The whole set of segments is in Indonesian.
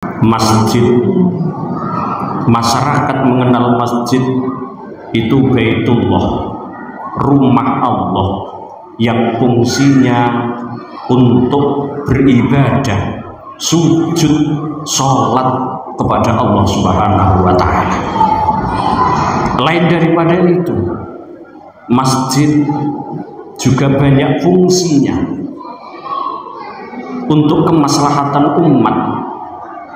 Masjid, masyarakat mengenal masjid itu Baitullah, rumah Allah yang fungsinya untuk beribadah, sujud, sholat kepada Allah Subhanahu wa Ta'ala. Lain daripada itu, masjid juga banyak fungsinya untuk kemaslahatan umat,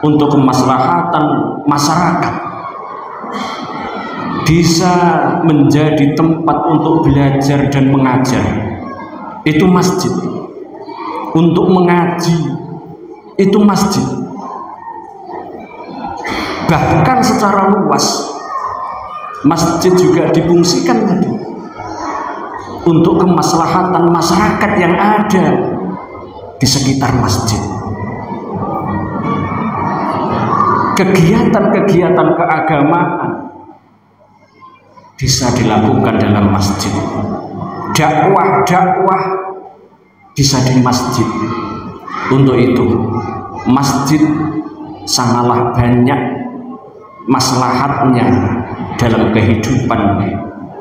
untuk kemaslahatan masyarakat. Bisa menjadi tempat untuk belajar dan mengajar, itu masjid. Untuk mengaji, itu masjid. Bahkan secara luas, masjid juga difungsikan tadi untuk kemaslahatan masyarakat yang ada di sekitar masjid. Kegiatan-kegiatan keagamaan bisa dilakukan dalam masjid. Dakwah-dakwah bisa di masjid. Untuk itu, masjid sangatlah banyak maslahatnya dalam kehidupan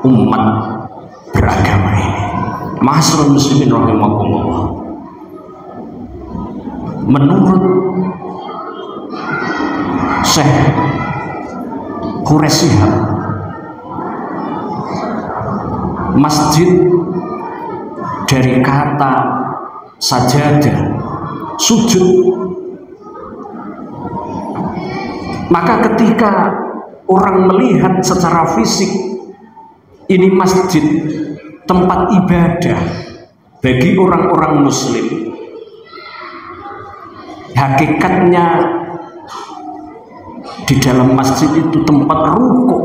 umat beragama ini. Ma'asyiral muslimin rahimakumullah. Menurut Syekh Quraisy Shihab, masjid dari kata sajadah, sujud. Maka ketika orang melihat secara fisik ini masjid, tempat ibadah bagi orang-orang muslim, hakikatnya di dalam masjid itu tempat rukuk,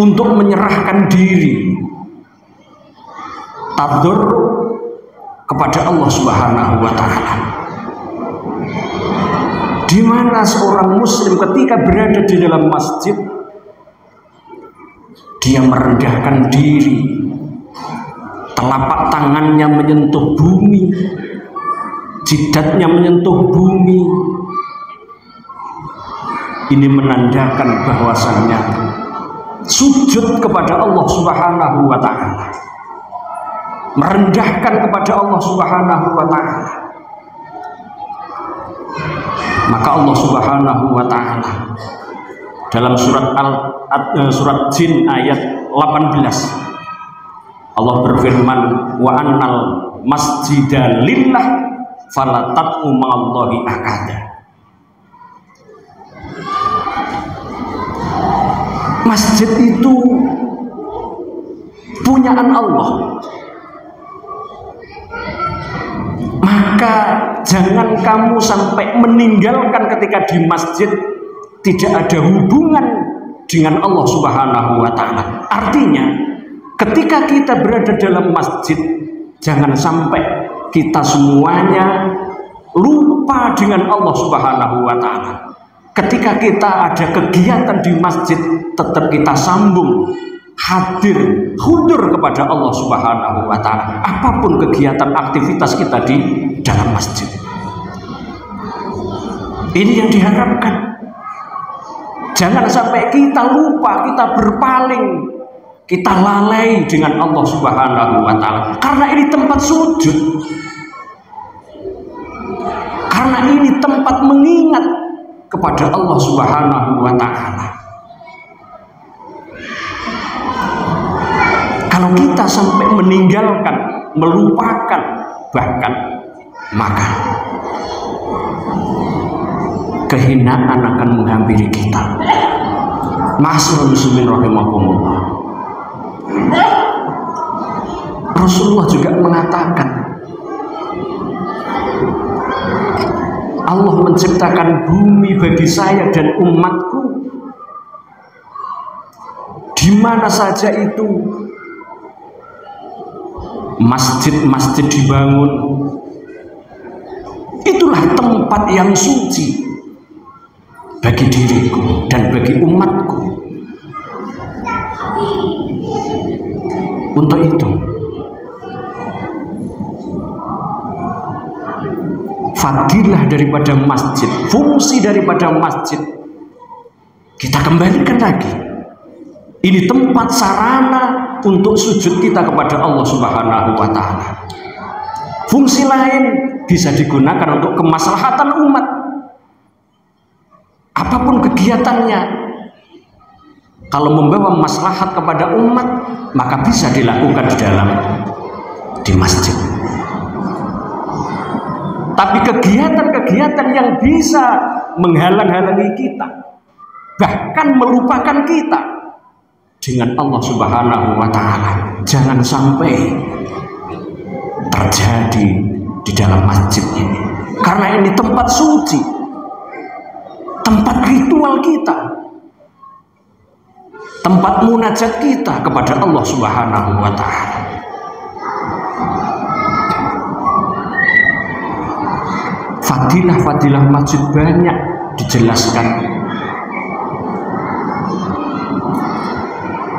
untuk menyerahkan diri, tadzarru kepada Allah Subhanahu wa Ta'ala. Di mana seorang muslim ketika berada di dalam masjid, dia merendahkan diri, telapak tangannya menyentuh bumi, jidatnya menyentuh bumi. Ini menandakan bahwasannya sujud kepada Allah Subhanahu wa Ta'ala, merendahkan kepada Allah Subhanahu wa Ta'ala. Maka Allah Subhanahu wa Ta'ala dalam surat Jin ayat 18, Allah berfirman, wa annal masjida lillah fala tad'u ma'allahi ahada. Masjid itu punyaan Allah. Maka jangan kamu sampai meninggalkan ketika di masjid tidak ada hubungan dengan Allah Subhanahu wa Ta'ala. Artinya, ketika kita berada dalam masjid, jangan sampai kita semuanya lupa dengan Allah Subhanahu wa Ta'ala. Ketika kita ada kegiatan di masjid, tetap kita sambung, hadir, hudur kepada Allah Subhanahu wa Ta'ala, apapun kegiatan aktivitas kita di dalam masjid. Ini yang diharapkan. Jangan sampai kita lupa, kita berpaling, kita lalai dengan Allah Subhanahu wa Ta'ala, karena ini tempat sujud, karena ini tempat mengingat kepada Allah Subhanahu wa Ta'ala. Kalau kita sampai meninggalkan, melupakan bahkan, maka kehinaan akan menghampiri kita. Ma'asyiral muslimin rahimakumullah. Rasulullah juga mengatakan, Allah menciptakan bumi bagi saya dan umatku. Di mana saja itu masjid-masjid dibangun, itulah tempat yang suci bagi diriku dan bagi umatku. Untuk itu, fadilah daripada masjid, fungsi daripada masjid kita kembalikan lagi. Ini tempat sarana untuk sujud kita kepada Allah Subhanahu wa Ta'ala. Fungsi lain bisa digunakan untuk kemaslahatan umat. Apapun kegiatannya, kalau membawa maslahat kepada umat, maka bisa dilakukan di masjid. Tapi kegiatan-kegiatan yang bisa menghalang-halangi kita, bahkan melupakan kita dengan Allah Subhanahu wa Ta'ala, jangan sampai terjadi di dalam masjid ini. Karena ini tempat suci, tempat ritual kita, tempat munajat kita kepada Allah Subhanahu wa Ta'ala. Fadilah-fadilah masjid banyak dijelaskan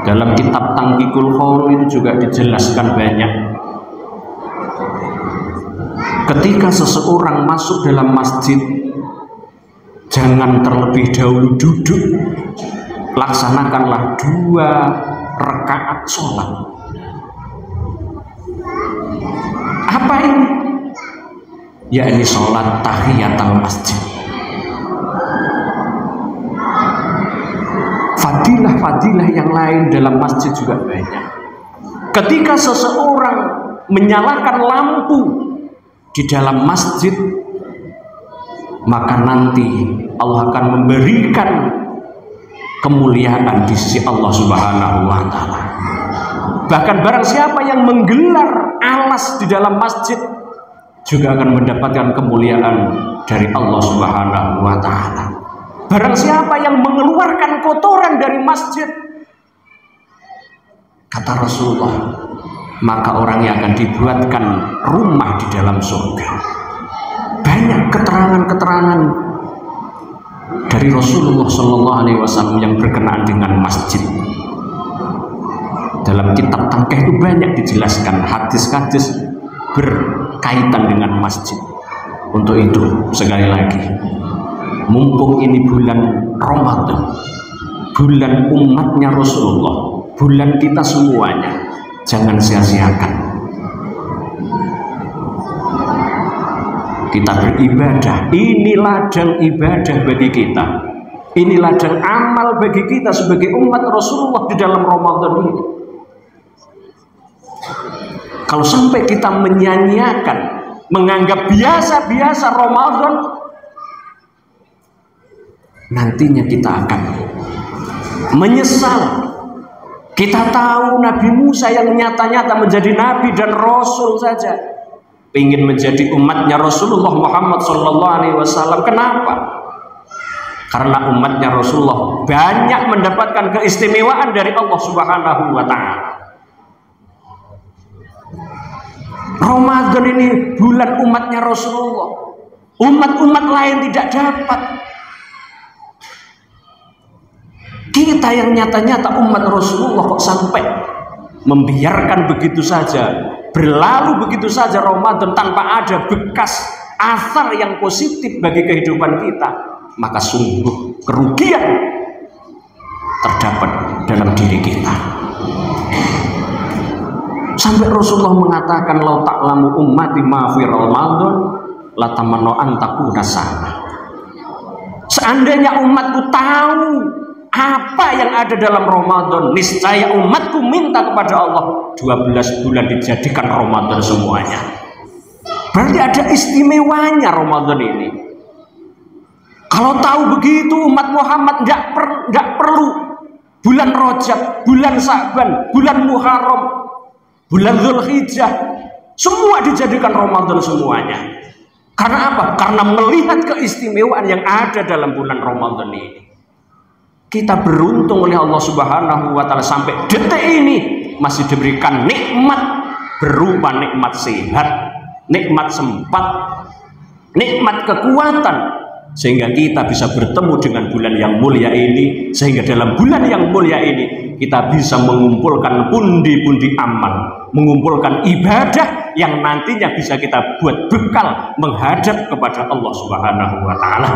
dalam kitab Tangkikul Qaul, itu juga dijelaskan banyak. Ketika seseorang masuk dalam masjid, jangan terlebih dahulu duduk, laksanakanlah 2 rakaat sholat. Apa ini? Yakni sholat tahiyatul masjid. Fadilah-fadilah yang lain dalam masjid juga banyak. Ketika seseorang menyalakan lampu di dalam masjid, maka nanti Allah akan memberikan kemuliaan di sisi Allah Subhanahu wa Ta'ala. Bahkan barang siapa yang menggelar alas di dalam masjid juga akan mendapatkan kemuliaan dari Allah Subhanahu wa Ta'ala. Barang siapa yang mengeluarkan kotoran dari masjid, kata Rasulullah, maka orangnya akan dibuatkan rumah di dalam surga. Banyak keterangan-keterangan dari Rasulullah SAW yang berkenaan dengan masjid. Dalam kitab Tangkih itu banyak dijelaskan hadis-hadis berkaitan dengan masjid. Untuk itu sekali lagi, mumpung ini bulan Ramadan, bulan umatnya Rasulullah, bulan kita semuanya, jangan sia-siakan kita beribadah. Ini ladang ibadah bagi kita, ini ladang amal bagi kita sebagai umat Rasulullah di dalam Ramadan ini. Kalau sampai kita menyanyiakan, menganggap biasa-biasa Ramadan, nantinya kita akan menyesal. Kita tahu Nabi Musa yang nyata-nyata menjadi Nabi dan Rasul saja ingin menjadi umatnya Rasulullah Muhammad SAW. Kenapa? Karena umatnya Rasulullah banyak mendapatkan keistimewaan dari Allah Subhanahu wa Ta'ala. Ramadan ini bulan umatnya Rasulullah. Umat-umat lain tidak dapat. Kita yang nyata-nyata umat Rasulullah kok sampai membiarkan begitu saja, berlalu begitu saja Ramadan tanpa ada bekas asar yang positif bagi kehidupan kita, maka sungguh kerugian terdapat dalam diri kita. Sampai Rasulullah mengatakan, "Lau ta'lamu ummati ma fi Ramadan la tamannu an takuna sama." Seandainya umatku tahu apa yang ada dalam Ramadan, niscaya umatku minta kepada Allah 12 bulan dijadikan Ramadan semuanya. Berarti ada istimewanya Ramadan ini. Kalau tahu begitu, umat Muhammad tidak perlu bulan Rajab, bulan Sa'ban, bulan Muharram, bulan Dzulhijjah, semua dijadikan Ramadan semuanya. Karena apa? Karena melihat keistimewaan yang ada dalam bulan Ramadan ini. Kita beruntung oleh Allah Subhanahu wa Ta'ala sampai detik ini masih diberikan nikmat berupa nikmat sehat, nikmat sempat, nikmat kekuatan, sehingga kita bisa bertemu dengan bulan yang mulia ini. Sehingga dalam bulan yang mulia ini kita bisa mengumpulkan pundi-pundi amal mengumpulkan ibadah yang nantinya bisa kita buat bekal menghadap kepada Allah Subhanahu wa taala.